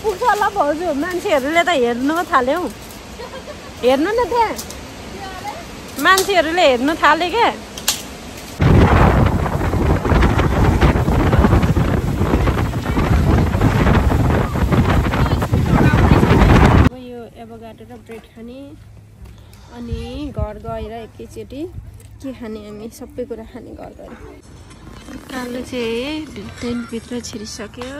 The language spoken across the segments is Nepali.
पुग्छ होला भाउजू मान्छेहरूले त हेर्नु थाल्यो हेर्नु न त्यहाँ मान्छेहरूले हेर्नु थाले क्या यो एभोकाडो र ब्रेड खाने अनि घर गएर एकैचोटि के खाने हामी सबै कुरा खाने घर गएर कालो चाहिँ टेन्टभित्र छिरिसक्यो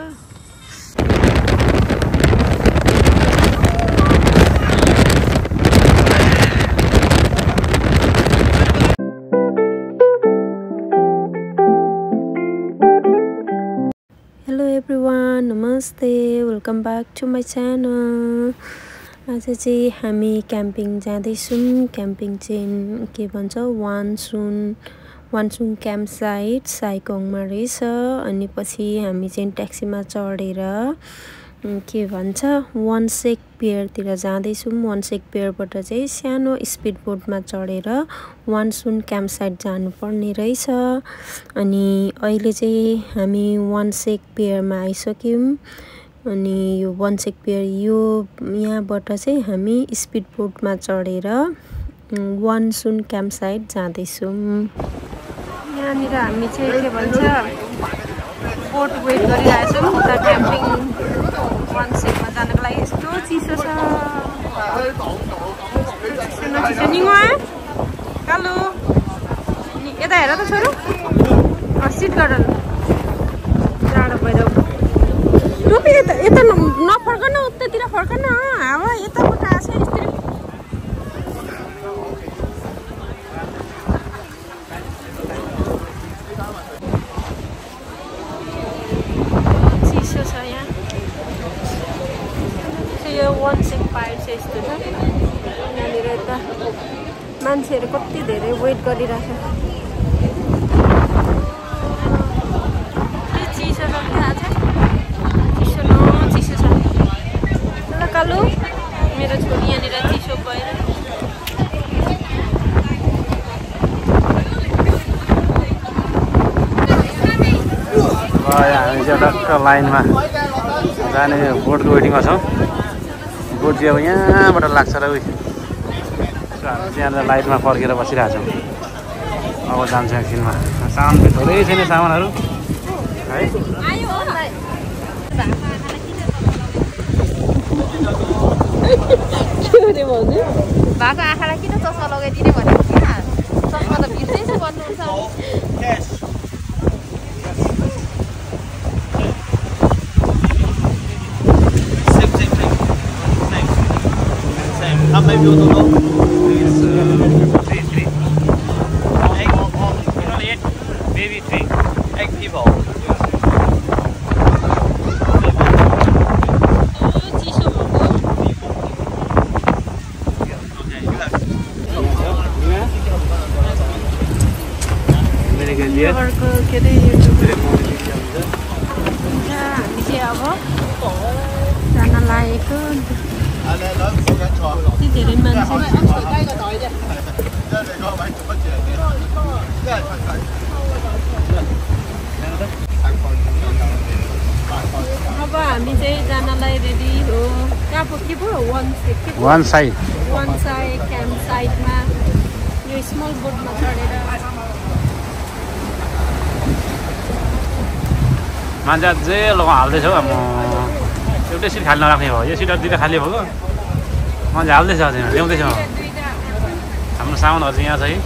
हेलो एभ्रिवान नमस्ते welcome back to my channel आज चाहिँ हामी क्याम्पिङ जाँदैछौँ क्याम्पिङ चाहिँ के भन्छ वानसुन क्याम्प साइट साइकोङमा रहेछ अनि पछि हामी चाहिँ ट्याक्सीमा चढेर के भन्छ वानसेक पियरतिर जाँदैछौँ वानसेक पियरबाट चाहिँ सानो स्पिड बोटमा चढेर वानसुन क्याम्प साइट जानुपर्ने रहेछ अनि अहिले चाहिँ हामी वानसेक पियरमा आइसक्यौँ अनि यो वानसेक पियर यो यहाँबाट चाहिँ हामी स्पिड बोटमा चढेर वानसुन क्याम्प साइट जाँदैछौँ यहाँनिर हामी चाहिँ के भन्छ बोट वेट गरिरहेछौँ उता क्याम्पिङ वानसेकमा जानको लागि यस्तो चिसो छ कालो यता हेर त छोरो सिट गरेर जाडो भइरह टोपी यता नफर्क न उतातिर फर्क न हावा यताबाट आछ यस्तै चिसो छ यहाँ यो वानसेक पाइट चाहिँ यस्तो छ यहाँनिर यता मान्छेहरू कति धेरै वेट गरिरहेछ चिसो छ थाहा छ चिसो छ ल कालु मेरो छोरी यहाँनिर चिसो भएर हामी चाहिँ टक्क लाइनमा जाने बोटको वेटिङमा छौँ बोट चाहिँ अब यहाँबाट लाग्छ र उयो हामी चाहिँ यहाँ लाइटमा पर्खेर बसिरहेको छौँ अब जान्छ एकछिनमा सामान पनि थोरै छैन सामानहरू है भएको आँखालाई किन चस्मा लगाइदिने भनेको क्या चस्मा त भित्रै भन्नुहुन्छ How many people know? Three. Egg, maybe 3. Egg people. हामी चाहिँ अब जान लागेको धेरै मान्छे अब हामी चाहिँ जानलाई रेडी हो कहाँ पो के पो वान साइड क्याम्प साइटमा यो स्मल बोटमा चढेर मान्छे अझै लगा हाल्दैछौ म एउटै सिट खाली नराख्ने भयो यो सिटहरू दुईवटा खाली भयो मान्छे हाल्दैछ अझै ल्याउँदैछ हाम्रो सामानहरू चाहिँ यहाँ छ है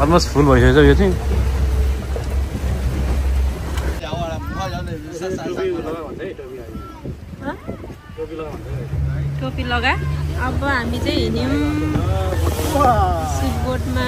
अलमोस्ट फुल भइसकेछ यो चाहिँ टोपी लगा अब हामी चाहिँ हिँड्यौँ सिटबोटमा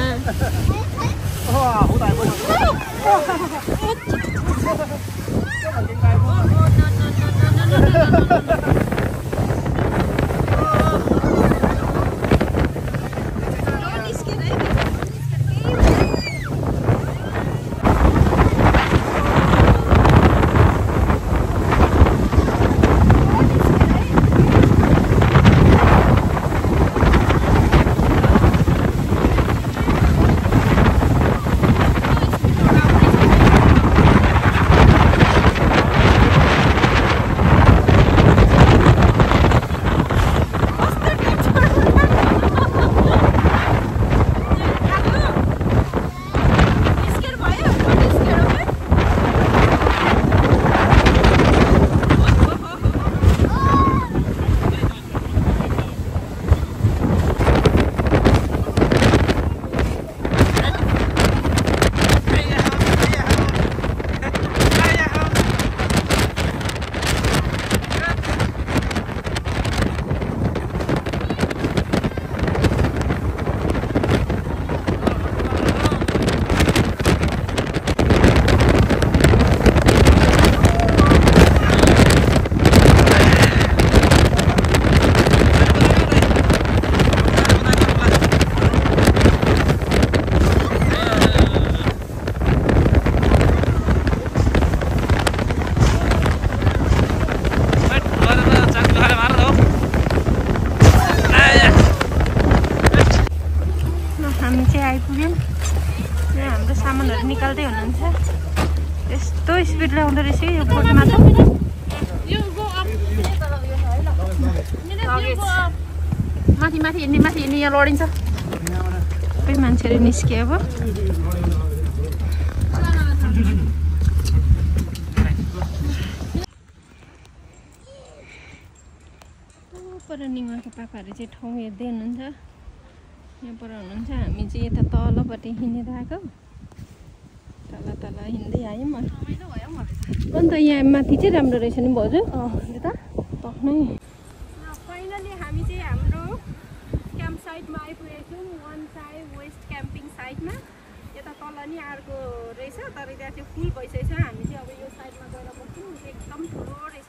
निकाल्दै हुनुहुन्छ यस्तो स्पिड ल्याउँदो रहेछ यो बोटमा त माथि हिँड्ने यहाँ लडिन्छ सबै मान्छेहरू निस्कियो अब पर निमाको पापाहरू चाहिँ ठाउँ हेर्दै हुनुहुन्छ यहाँ पर हुनुहुन्छ हामी चाहिँ यता तलपट्टि हिँडेर आएको तल हिँड्दै आयौँ अन्त यहाँ माथि चाहिँ राम्रो रहेछ नि भाउजू यता तक्नै फाइनली हामी चाहिँ हाम्रो क्याम्प साइटमा आइपुगेको छौँ वान साइड वेस्ट क्याम्पिङ साइटमा यता तल नि अर्को रहेछ तर त्यहाँ चाहिँ फुल भइसकेको छ हामी चाहिँ अब यो साइडमा गएर बस्छौँ एकदम ठुलो रहेछ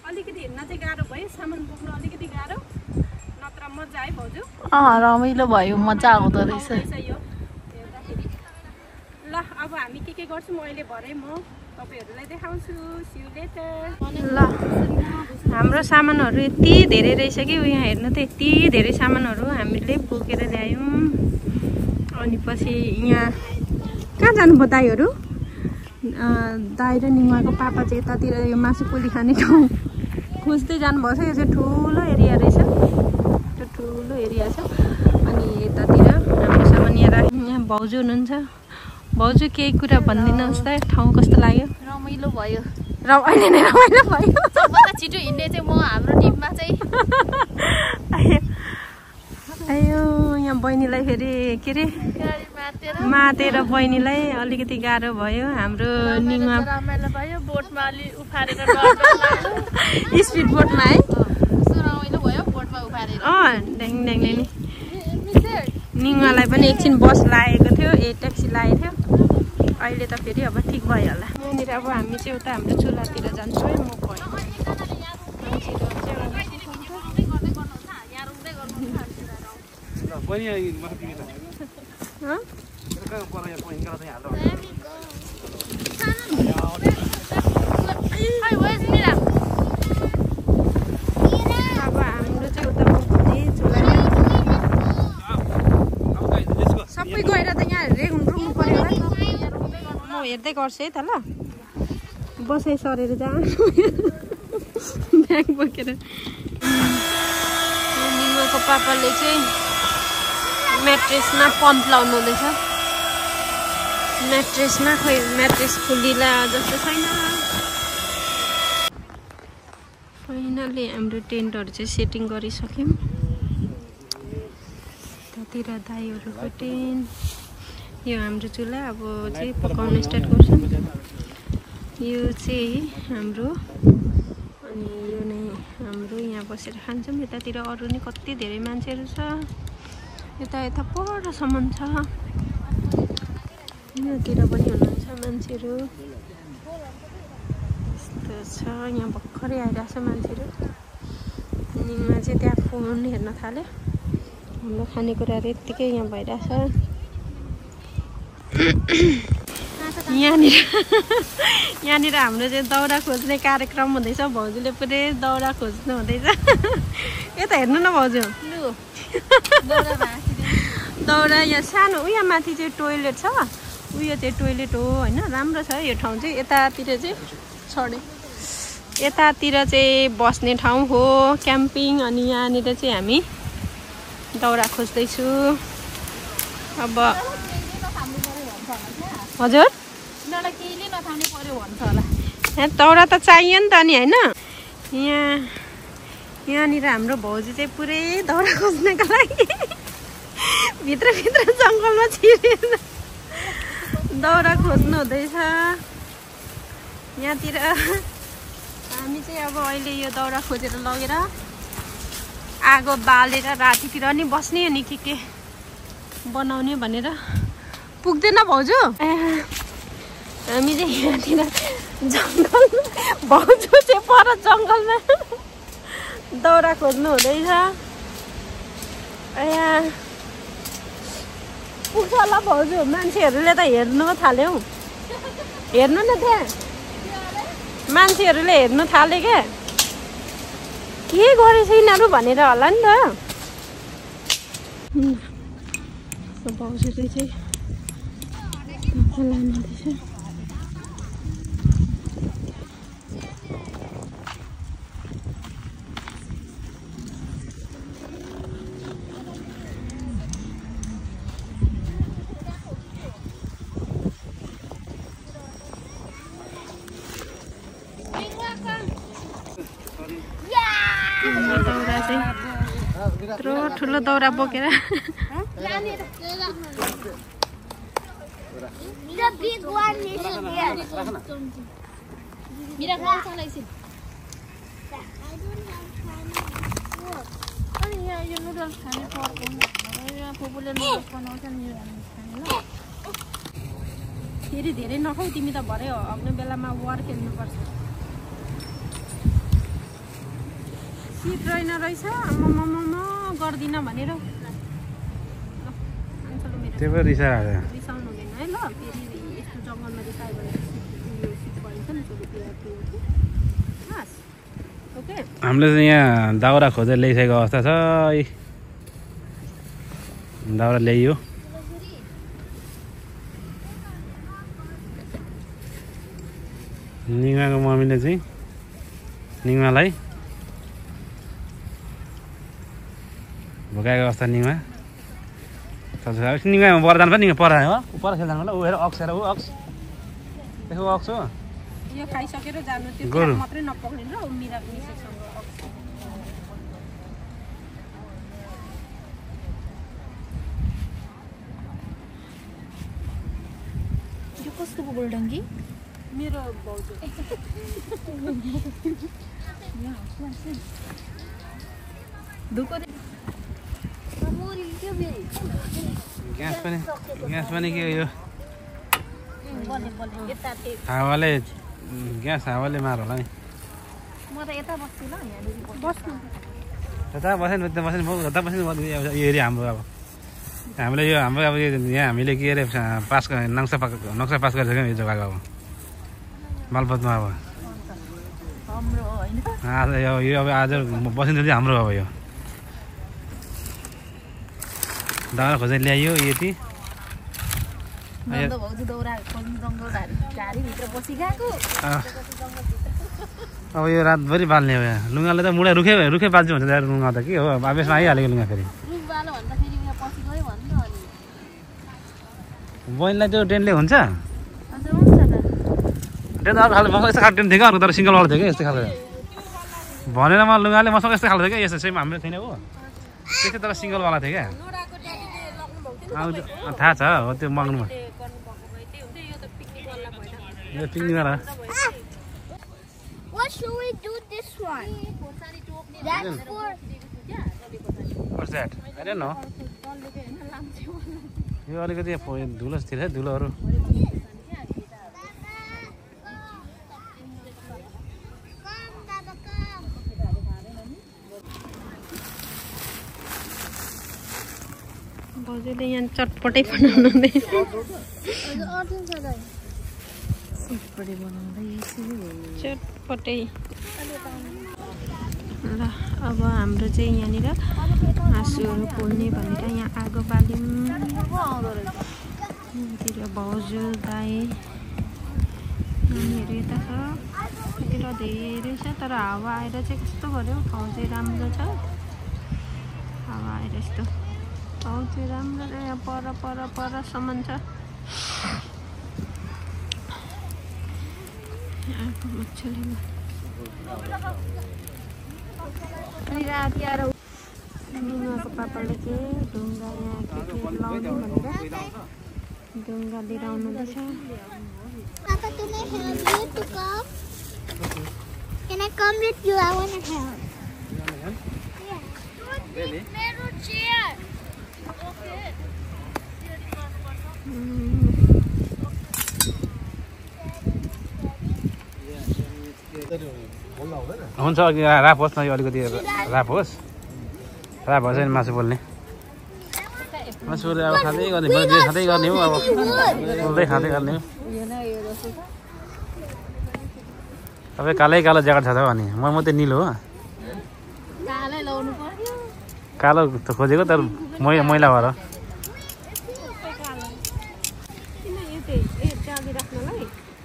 अलिकति हिँड्न चाहिँ गाह्रो भयो सामान बोक्न अलिकति गाह्रो नत्र मजा है भाउजू रमाइलो भयो मजा आउँदो रहेछ यो हेर्दाखेरि ल अब हामी के गर्छौँ अहिले भरे म तपाईहरुलाई देखाउँछु सी यू लेटर ल हाम्रो सामानहरू यति धेरै रहेछ कि यहाँ हेर्नु त यति धेरै सामानहरू हामीले बोकेर ल्यायौँ अनि पछि यहाँ कहाँ जानुभयो दाइहरू दाइ र निमाको पापा चाहिँ यतातिर यो मासु पोली खाने ठाउँ खोज्दै जानुभएको छ यो चाहिँ ठुलो एरिया रहेछ त्यो ठुलो एरिया छ अनि यतातिर हाम्रो सामान यहाँ भाउजू हुनुहुन्छ भाउजू केही कुरा भनिदिनुहोस् त ठाउँ कस्तो लाग्यो रमाइलो भयो अहिले नै रमाइलो भयो सबभन्दा छिटो हिँड्ने चाहिँ म हाम्रो टिममा चाहिँ आयो यहाँ बहिनीलाई फेरि के अरे मातेर बहिनीलाई अलिकति गाह्रो भयो हाम्रो निमा रमाइलो भयो बोटमा अलि उफारेर स्पिड बोटमा है रमाइलो भयो बोटमा उफारेर ड्याङ ड्याङ नि निमालाई पनि एकछिन बस लागेको थियो ट्याक्सी लागेको थियो अहिले त फेरि अब ठिक भयो होला यहाँनिर अब हामी चाहिँ उता हाम्रो चुलातिर जान्छौँ है म अब हाम्रो चाहिँ उता चुला सबै गएर त यहाँ रुक्नु पर्यो होला म हेर्दै गर्छु है त ल बसाइ सरेर जा ब्याग बोकेर निमाको पापाले चाहिँ म्याट्रेसमा पम्प लाउनु हुँदैछ म्याट्रेसमा खोइ म्याट्रेस खुलिला जस्तो छैन फाइनली हाम्रो टेन्टहरू चाहिँ सेटिङ गरिसक्यौँ त्यतातिर दाइहरूको टेन्ट यो हाम्रो चुल्हा अब चाहिँ पकाउन स्टार्ट गर्छौँ यो चाहिँ हाम्रो अनि यो नै हाम्रो यहाँ बसेर खान्छौँ यतातिर अरू नै कति धेरै मान्छेहरू छ यता परसम्म छ यहाँतिर पनि हुनुहुन्छ मान्छेहरू यस्तो छ यहाँ भर्खरै आइरहेको छ मान्छेहरू निमा चाहिँ त्यहाँ फोन हेर्न थाल्यो हाम्रो खानेकुराहरू यत्तिकै यहाँ भइरहेछ यहाँनिर हाम्रो चाहिँ दाउरा खोज्ने कार्यक्रम हुँदैछ भाउजूले पुरै दाउरा खोज्नु हुँदैछ यता हेर्नु न भाउजू दाउरा यहाँ सानो उयो माथि चाहिँ टोइलेट छ उयो चाहिँ टोइलेट हो होइन राम्रो छ यो ठाउँ चाहिँ यतातिर चाहिँ छडे यतातिर चाहिँ बस्ने ठाउँ हो क्याम्पिङ अनि यहाँनिर चाहिँ हामी दाउरा खोज्दैछु अब हजुर दाउरा त चाहियो नि त नि होइन यहाँनिर हाम्रो भाउजू चाहिँ पुरै दाउरा खोज्नको लागि भित्र जङ्गलमा छिरेर दाउरा खोज्नु हुँदैछ यहाँतिर हामी चाहिँ अब अहिले यो दाउरा खोजेर लगेर आगो बालेर रातितिर नि बस्ने अनि के बनाउने भनेर पुग्दैन भाउजू हामी चाहिँ यहाँतिर जङ्गल भाउजू चाहिँ पर जङ्गलमा दाउरा खोज्नु हुँदैछ यहाँ पुग्छ होला भाउजू मान्छेहरूले त हेर्नु थाल्यो हेर्नु न त्यहाँ मान्छेहरूले हेर्नु थाले क्या के गरेछ यिनीहरू भनेर होला नि त भाउजूले चाहिँ खोला नदी छ यत्रो ठुलो दौरा बोकेर फेरि धेरै नखाऊ तिमी त भरे आउने बेलामा वार खेल्नुपर्छ सिट रहेन रहेछ आम्मामामा गर्दिन भनेर त्यो पो रिसायो रिसाउनु हुँदैन है ल फेरि यस्तो जङ्गलमा रिसायो भने सिट भइन्छ नि ओके हामीले चाहिँ यहाँ दाउरा खोजेर ल्याइसकेको अवस्था छ दाउरा ल्याइयो निङमाको मम्मीले चाहिँ निङमालाई भोकाएको अवस्था निङमा निङमा वरदान पनि पर हो पर खेल्दा होला ऊ हेर अक्स हेर ऊ अक्स देखो अक्स हो यो खाइसकेर जानु त्यो मात्रै नपक्रिनु र मिरा मिसेसँग यो कसको गोल्डङ्गी मेरो भाउजू दुको ग्यास पनि के यो हावाले ग्यास हावाले मार होला नि म त यता बस्छु ल यहाँ बस्नु यता बस्नु यता बस्नु यो एरिया हाम्रो अब हामीले यो हाम्रो अब यहाँ हामीले के अरे पास नक्सा पास गरिसक्यौँ यो जग्गाको अब मालपोतमा अब हाम्रो होइन आज यो अब आज बसिन्छ चाहिँ हाम्रो अब यो दाउरा खोजेर ल्याइयो यति भाउजू दौरा खोज्नु जङ्गल झारीभित्र बसिरहेको अब यो रातभरि बाल्ने हो यहाँ लुगाले त मुढा रुखे बाल्छु भन्छ लुगा त के हो आवेशमा आइहालेको लुगा फेरि रुखबालो भन्दाखेरि यहाँ पछि गयो भन्नु अनि बहिनीलाई त्यो टेन्टले हुन्छ हजुर हुन्छ त टेन्ट अर्को खाले मसँग यस्तो खाले टेन्ट थियो क्या अर्को तर सिङ्गलवाला थियो क्या यस्तो खाले भनेर म लुगाले मसँग यस्तो खाले थियो क्या यस्तो सेम हाम्रो थिएन हो त्यस्तो तर सिङ्गलवाला थियो क्या थाहा छ हो त्यो मग्नुमा यो पिकनिकवाला What should we do this one? That's for... What's that? I don't know. यो अलिकति धुलो थियो धुलोहरू भाउजूले यहाँ चटपटै बनाउनु हुँदैछ चटपटै ल अब हाम्रो चाहिँ यहाँनिर मासुहरू पोल्ने भनेर यहाँ आगो बाल्यौँ यहाँतिर भाउजू दाई नानीहरू यता छ यतिर धेरै छ तर हावा आएर चाहिँ कस्तो गर्यो ठाउँ चाहिँ राम्रो छ हावा आएर यस्तो ठाउँ चाहिँ राम्रो छ यहाँ परसम्म छ अर्को मच्छरले ढुङ्गाको पापाले चाहिँ ढुङ्गा यहाँ के लाउनु भनेर ढुङ्गा लिएर आउनुहुँदैछ Papa, can I help you to come? Can I come with you? I want to help. Yeah. Really? Meron chair. Okay. हुन्छ अघि राप होस् न यो अलिकति राप होस् राप होस् नि मासु पोल्ने मासुले अब खाँदै गर्ने खाँदै गर्ने हो अब पोल्दै खाँदै गर्ने हो तपाईँ कालै कालो ज्याकेट छ त अनि म मात्रै निलो हो कालो त खोजेको तर मैला भएर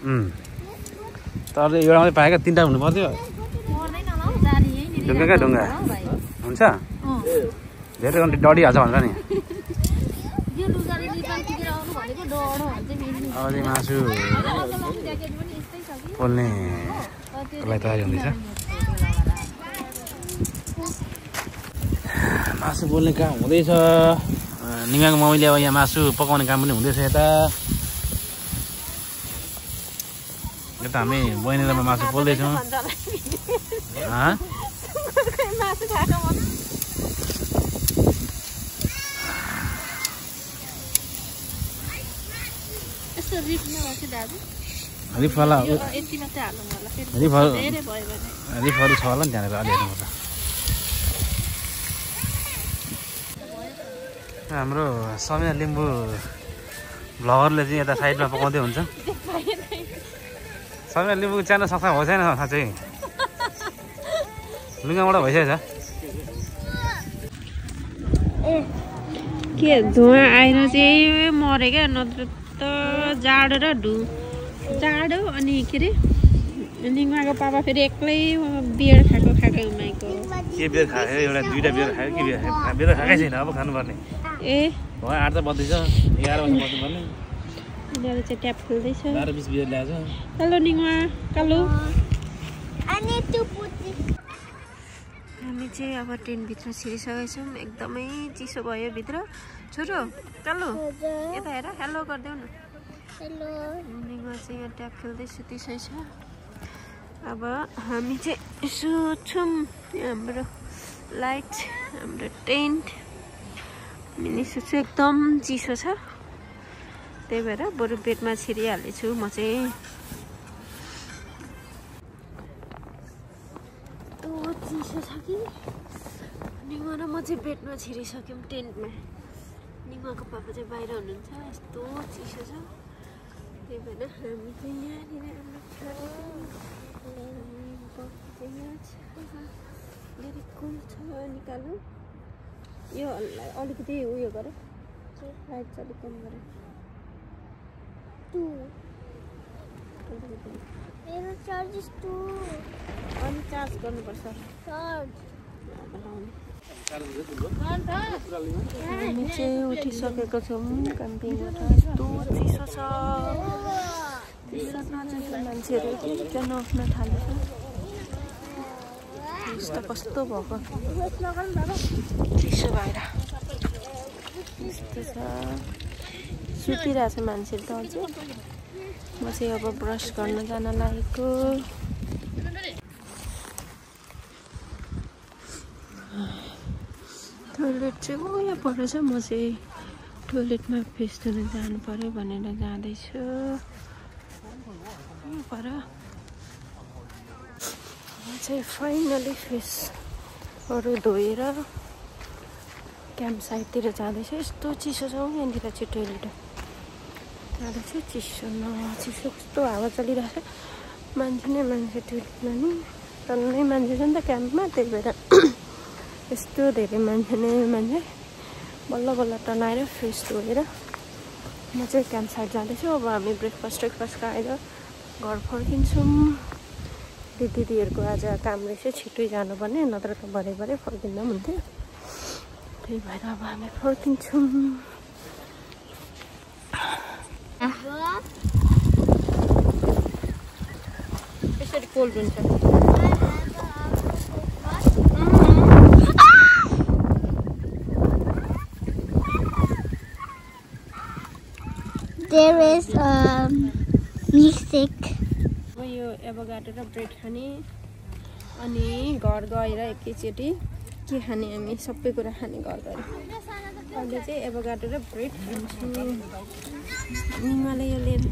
तर एउटा मात्रै पाएका 3टा हुनु पर्थ्यो पर्दैन होला हौ जाली यही नि ढुङ्गा क्या ढुङ्गा हुन्छ धेरै घन्टा डढिहाल्छ भनेर नि यो लुगाले लिपाल टिकेर आउनु भनेको डढो भन्छ फेरि अब चाहिँ मासु ज्याकेट पनि यस्तै छ कि पोल्ने त्यसलाई तयारी हुँदैछ मासु पोल्ने काम हुँदैछ निगाको मम्मीले अब यहाँ मासु पकाउने काम पनि हुँदैछ यता हामी बहिनीलाई मासु पोल्दैछौँ रिफवाला रिफहरू छ होला नि त्यहाँनिर अलि हेर्नुपर्छ हाम्रो समिना लिम्बू भ्लगरले चाहिँ यता साइडमा पकाउँदै हुन्छ समिना लिम्बूको च्यानल सक्छ हो छैन साँच्चै लुगाबाट भइसकेछ के धुवा आएर चाहिँ मरे क्या नत्र त जाडो र जाडो अनि के अरे निङ्माको पापा फेरि एक्लै बियर खाएको उमाइको के बियर खायो एउटा 2टा बियर खायो के बियर खाएकै छैन अब खानुपर्ने ए 8 त बज्दैछ 11 बजे बज्नुपर्ने उनीहरू चाहिँ ट्याप खोल्दैछ 12-20 बियर ल्याएछ हेलो निङ्मा कालो हामी चाहिँ अब टेन्टभित्र छिरिसकेका छौँ एकदमै चिसो भयो भित्र छोरो कालो यता हेर हेलो गरिदेऊ न हेलो निङ्मा चाहिँ यहाँ ट्याप खेल्दै सुतिसकेको छ अब हामी चाहिँ यसो छौँ हाम्रो लाइट हाम्रो टेन्ट मिनी सुत्छु एकदम चिसो छ त्यही भएर बरु बेडमा छिरिहालेछु म चाहिँ चिसो छ कि निङ्मा र म चाहिँ बेडमा छिरिसक्यौँ टेन्टमा निङ्माको पापा चाहिँ बाहिर हुनुहुन्छ यस्तो चिसो छ त्यही भएर हामी चाहिँ यहाँनिर धेरै कुल छ निकाल्नु यो अलिकति उयो गर लाइट चाहिँ अलिक कम गर मेरो चार्ज इज 2 अनि चार्ज गर्नुपर्छ चार्ज हामी चाहिँ उठिसकेको छौँ क्याम्पिङबाट यस्तो चिसो छ मान्छेहरू किन उठ्न थालेछ यस्तो कस्तो भएको चिसो भएर यस्तो छ सुतिरहेछ मान्छेहरू त अझै म चाहिँ अब ब्रस गर्न जान लागेको टोइलेट चाहिँ यहाँ परेछ म चाहिँ टोइलेटमा फेस धुन जानु पर्यो भनेर जाँदैछु पर चाहिँ फाइनली फेसहरू धोएर क्याम्प साइडतिर जाँदैछु यस्तो चिसो छ यहाँनिर चाहिँ टोइलेट जाँदैछु चिसो चिसो कस्तो हावा चलिरहेको छ मान्छे टोइलेटमा नि टन्नै मान्छे छ नि त क्याम्पमा त्यही भएर यस्तो धेरै मान्छे बल्ल बल्ल टनाएर फेस धोएर म चाहिँ क्याम्प साइड जाँदैछु अब हामी ब्रेकफास्ट खाएर घर फर्किन्छौँ दिदीहरूको आज काम रहेछ छिटै जानुपर्ने नत्र त भरे फर्किँदा पनि हुन्थ्यो त्यही भएर अब हामी फर्किन्छौँ यसरी कोल्ड हुन्छ There is milkshake. यो एभोकाडो र ब्रेड खाने अनि घर गएर एकैचोटि के खाने हामी सबै कुरा खाने घर गएर अहिले चाहिँ एभोकाडो र ब्रेड खान्छु निङ्माले यो लिएर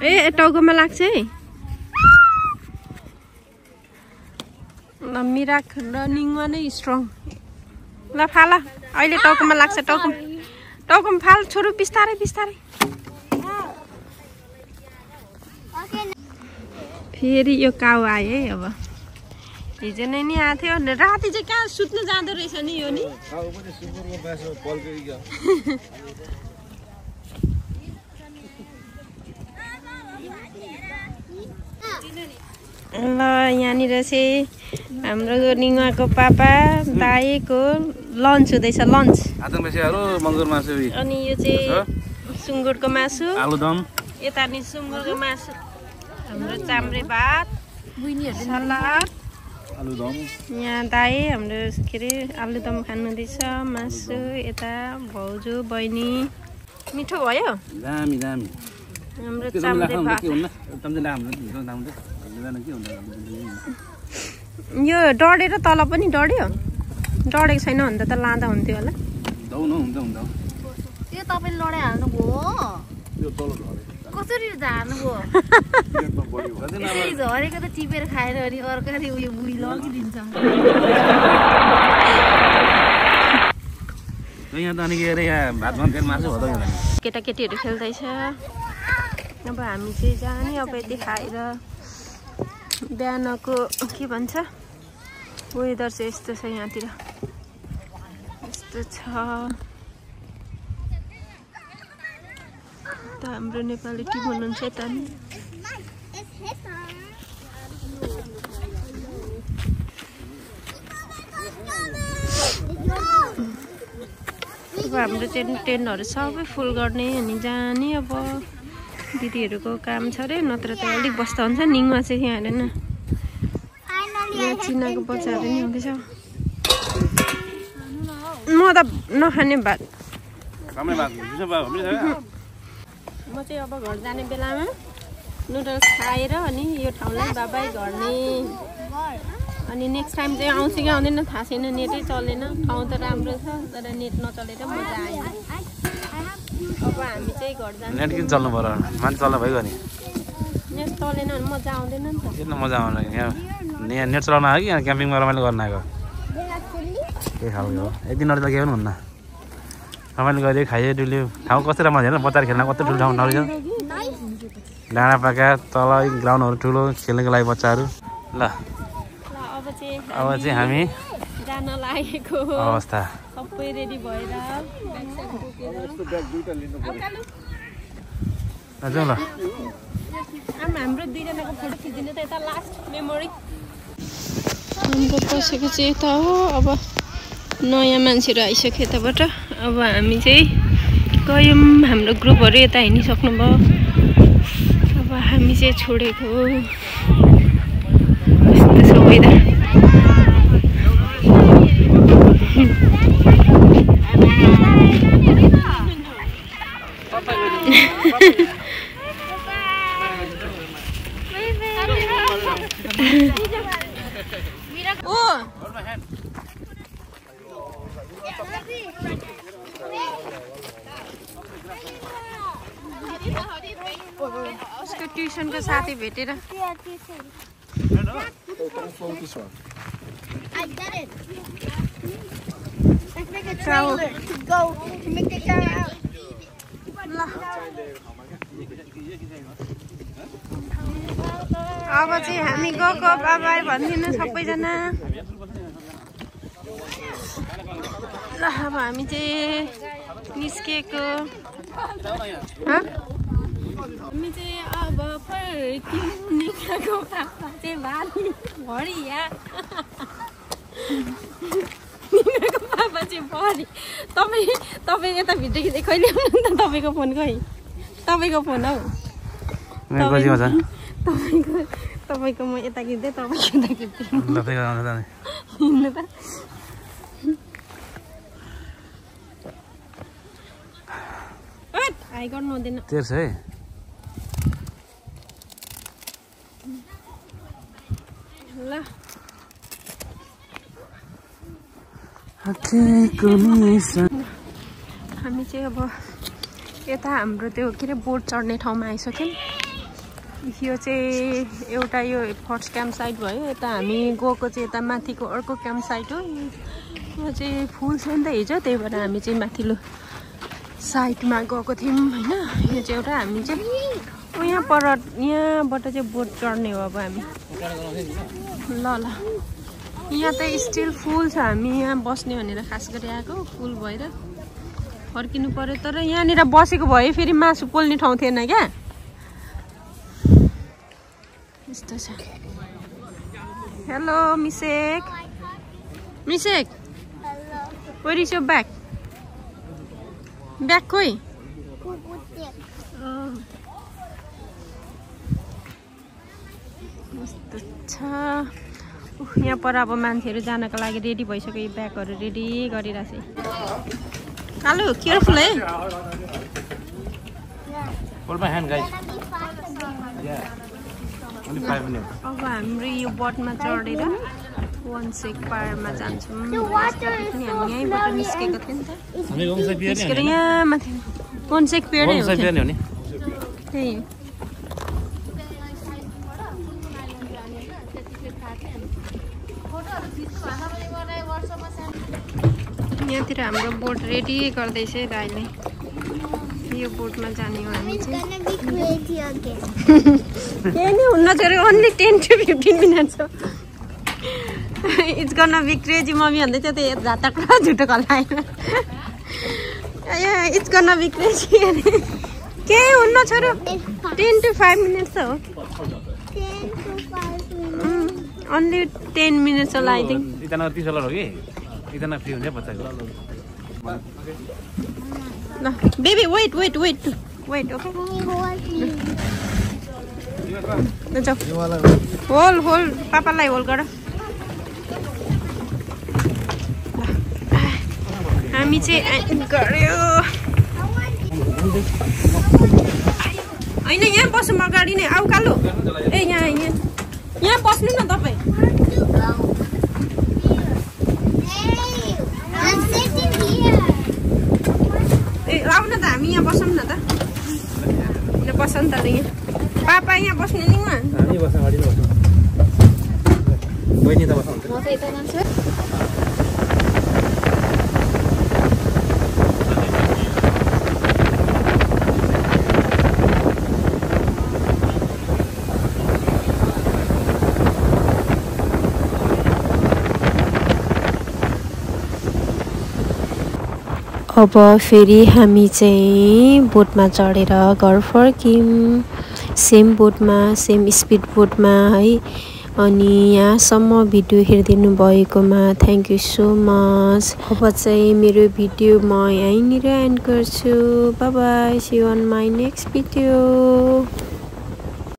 ए टाउकोमा लाग्छ है मिराक र निङ्मा नै स्ट्रङ ल फाल अहिले टाउकोमा लाग्छ टाउकोमा फाल छोरो बिस्तारै फेरि यो काउ आयो है अब हिजो नै नि आएको थियो राति चाहिँ कहाँ सुत्नु जाँदो रहेछ नि यो नि ल यहाँनिर चाहिँ हाम्रो निङ्गाको पापा दाइको लन्च हुँदैछ लन्च अनि यो चाहिँ सुँगुरको मासु आलुदम यता नि सुँगुरको मासु हाम्रो चाम्रे भात सलाद यहाँ दाइ हाम्रो के अरे आलुदम खानुहुँदैछ मासु यता भाउजू बहिनी मिठो भयो दामी दामी हाम्रो चाम्रे भात यो डढेर तल पनि डढ्यो डढेको छैन भने त लाँदा हुन्थ्यो होला त्यो तपाईँले लडाइ हाल्नुभयो कसरी झार्नुभयो झरेको त टिपेर खाएर अनि अर्काले उयो बुढी लगिदिन्छ केटाकेटीहरू खेल्दैछ अब हामी चाहिँ जाने अब यति खाएर बिहानको के भन्छ वेदर चाहिँ यस्तो छ यहाँतिर यस्तो छ त हाम्रो नेपाली टिम हुनुहुन्छ त नि अब हाम्रो चाहिँ टेन्टहरू सबै फुल गर्ने अनि जाने अब दिदीहरूको काम छ अरे नत्र त अलिक बस्दा हुन्छ निङमा चाहिँ यहाँ हेरेन यहाँ चिनाको बच्चाहरू नि हुँदैछ म त नखाने भात म चाहिँ अब घर जाने बेलामा नुडल्स खाएर अनि यो ठाउँलाई बाबाई गर्ने अनि नेक्स्ट टाइम चाहिँ आउँछ कि आउँदैन थाहा छैन नेटै चलेन ठाउँ त राम्रो छ तर नेट नचलेर मजा आएन अब हामी चाहिँ घर जान्छ नेट किन चल्नु पर्यो मान्छे चल्नु भइगयो नि नेट चलेन भने मजा आउँदैन नि त किन मजा आउँदैन यहाँ नेट चलाउन आयो कि यहाँ क्याम्पिङमा रमाइलो गर्न आएको के खालको हो एक दिन अरू त केही पनि हुन्न रमाइलो गऱ्यो खायो डुल्यो ठाउँ कस्तो राम्रो हेर्न बच्चाहरू खेल्न कस्तो ठुलो ठाउँ नरहेछ डाँडा पाका तल ग्राउन्डहरू ठुलो खेल्नको लागि बच्चाहरू ल अब चाहिँ हामी जान लागेको अवस्था सबै रेडी भएर जाउँ ल हाम्रो दुईजनाको फोटो खिचिदिनु त यता लास्ट मेमोरी हाम्रो बसेको चाहिँ यता हो अब नयाँ मान्छेहरू आइसक्यो यताबाट अब हामी चाहिँ गयौँ हाम्रो ग्रुपहरू यता हिँडिसक्नुभयो अब हामी चाहिँ छोडेको यस्तो छ वेदर उसको ट्युसनको साथी भेटेर अब चाहिँ हामी गएको बाबाई भनिदिनु सबैजना ल अब हामी चाहिँ निस्केको हामी चाहिँ अब फर्क्यौँ निकाको पापा चाहिँ भाली भरिया निकाको पापा चाहिँ भरि तपाईँ यता भित्र कि कहिले आउनु त तपाईँको फोन खै तपाईँको फोन हौ तपाईँको म यता खिच्दै तपाईँको यता खिच्दै हिँड्नु त हाई गर्नु हुँदैन तेर्छ है ल हामी चाहिँ अब यता हाम्रो त्यो के अरे बोट चढ्ने ठाउँमा आइसक्यौँ यो चाहिँ एउटा यो फर्स्ट क्याम्प साइट भयो यता हामी गएको चाहिँ यता माथिको अर्को क्याम्प साइट हो यो चाहिँ फुल छ नि त हिजो त्यही भएर हामी चाहिँ माथिल्लो साइडमा गएको थियौँ होइन यो चाहिँ एउटा हामी चाहिँ यहाँबाट चाहिँ बोट चढ्ने हो अब हामी ल यहाँ त स्टिल फुल छ हामी यहाँ बस्ने भनेर खास गरी आएको फुल भएर फर्किनु पर्यो तर यहाँनिर बसेको भए फेरि मासु पोल्ने ठाउँ थिएन क्या यस्तो छ हेलो मिसेक मिसेक where is your bag bag खोइ यस्तो छ यहाँ पर अब मान्छेहरू जानको लागि रेडी भइसक्यो यो ब्यागहरू रेडी गरिरहेछ कालु केयरफुल है Hold my hand, guys. Yeah. Only 5 minutes. अब हाम्रो यो बोटमा चढेर 1 सेक पारमा जान्छौँ हामी यहीँबाट निस्केको थियो नि त हामी होमस्टे पियर निस्केर यहाँ माथि 1 सेक पियर नै हो नि त्यही यहाँतिर हाम्रो बोट रेडी गर्दैछ दाइले यो बोटमा जाने हो हामी चाहिँ केही नै हुन्न छोरी ओन्ली 10 to 15 मिनट्स हो it's gonna be crazy mummy भन्दै थियो त्यो झातक र झुटो खलाएर इट्स गन्ना बी क्रेजी केही हुन्न छोरो 10 to 5 मिनट्स हो ओन्ली 10 मिनट्स होला आई थिङ्क इतना $30 हो कि इतना फ्री हुन्छ बच्चाको ल बेबी वेट ओके होल पापालाई होल गर हामी चाहिँ गऱ्यो होइन यहाँ बसौँ अगाडि नै आऊ कालो ए यहाँ बस्नु न तपाईँ ए आऊ न त हामी यहाँ बसौँ न त बस नि त यहाँ पापा यहाँ बस्ने नि उहाँ हामी बस्न अगाडि बस्नु बहिनी त बस्नु म चाहिँ यता जान्छु अब फेरि हामी चाहिँ बोटमा चढेर घर फर्क्यौँ सेम बोटमा सेम स्पिड बोटमा है अनि यहाँसम्म भिडियो हेरिदिनु भएकोमा थ्याङ्क यू सो मच अब चाहिँ मेरो भिडियो म यहीँनिर एन्ड गर्छु bye bye see you on my next video